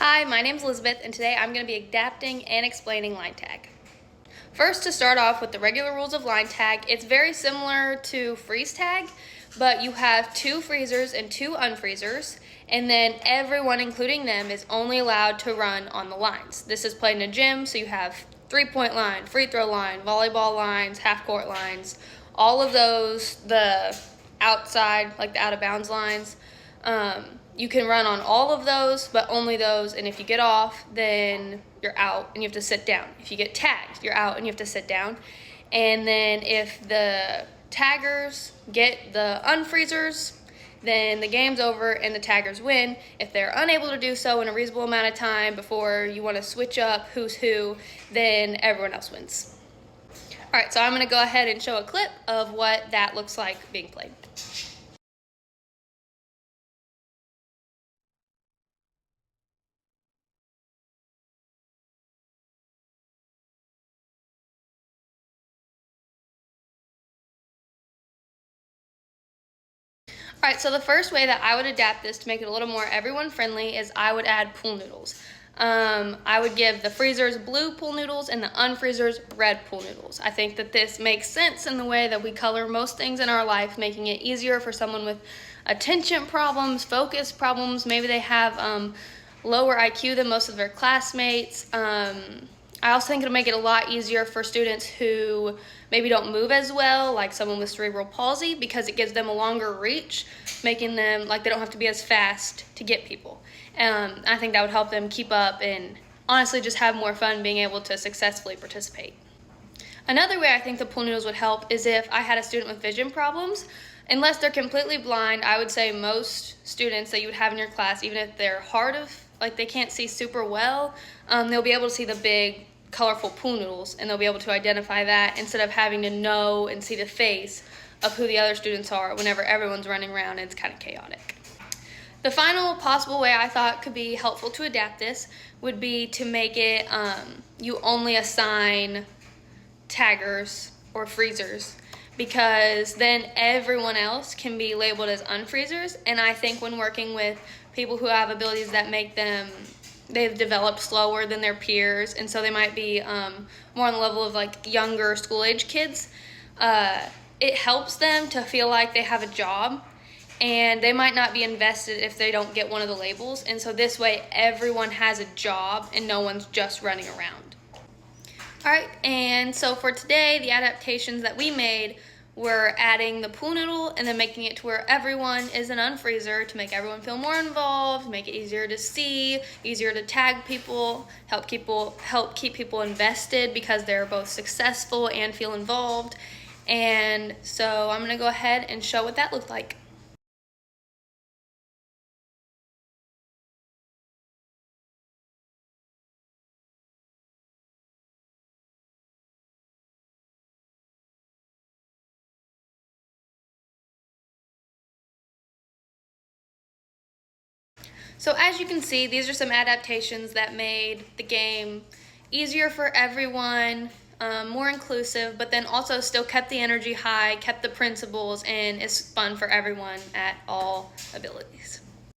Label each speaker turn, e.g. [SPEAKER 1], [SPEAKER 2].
[SPEAKER 1] Hi, my name's Elizabeth, and today I'm going to be adapting and explaining line tag. First, to start off with the regular rules of line tag, it's very similar to freeze tag, but you have 2 freezers and 2 unfreezers, and then everyone, including them, is only allowed to run on the lines. This is played in a gym, so you have 3-point line, free throw line, volleyball lines, half court lines, all of those, the outside, like the out of bounds lines. You can run on all of those, but only those, and if you get off, then you're out and you have to sit down. If you get tagged, you're out and you have to sit down. And then if the taggers get the unfreezers, then the game's over and the taggers win. If they're unable to do so in a reasonable amount of time before you want to switch up who's who, then everyone else wins. All right, so I'm going to go ahead and show a clip of what that looks like being played. All right, so the first way that I would adapt this to make it a little more everyone friendly is I would add pool noodles. I would give the freezers blue pool noodles and the unfreezers red pool noodles. I think that this makes sense in the way that we color most things in our life, making it easier for someone with attention problems, focus problems. Maybe they have lower IQ than most of their classmates. I also think it'll make it a lot easier for students who maybe don't move as well, like someone with cerebral palsy, because it gives them a longer reach, making them like they don't have to be as fast to get people. I think that would help them keep up and honestly just have more fun being able to successfully participate. Another way I think the pool noodles would help is if I had a student with vision problems. Unless they're completely blind, I would say most students that you would have in your class, even if they're hard of, like they can't see super well, they'll be able to see the big colorful pool noodles and they'll be able to identify that instead of having to know and see the face of who the other students are whenever everyone's running around and it's kind of chaotic. The final possible way I thought could be helpful to adapt this would be to make it you only assign taggers or freezers, because then everyone else can be labeled as unfreezers. And I think when working with people who have abilities that make them, they've developed slower than their peers, and so they might be more on the level of like younger school age kids, it helps them to feel like they have a job, and they might not be invested if they don't get one of the labels. And so this way everyone has a job and no one's just running around. All right, and so for today, the adaptations that we made were adding the pool noodle and then making it to where everyone is an unfreezer to make everyone feel more involved, make it easier to see, easier to tag people, help keep people invested because they're both successful and feel involved. And so I'm gonna go ahead and show what that looked like. So as you can see, these are some adaptations that made the game easier for everyone, more inclusive, but then also still kept the energy high, kept the principles, and is fun for everyone at all abilities.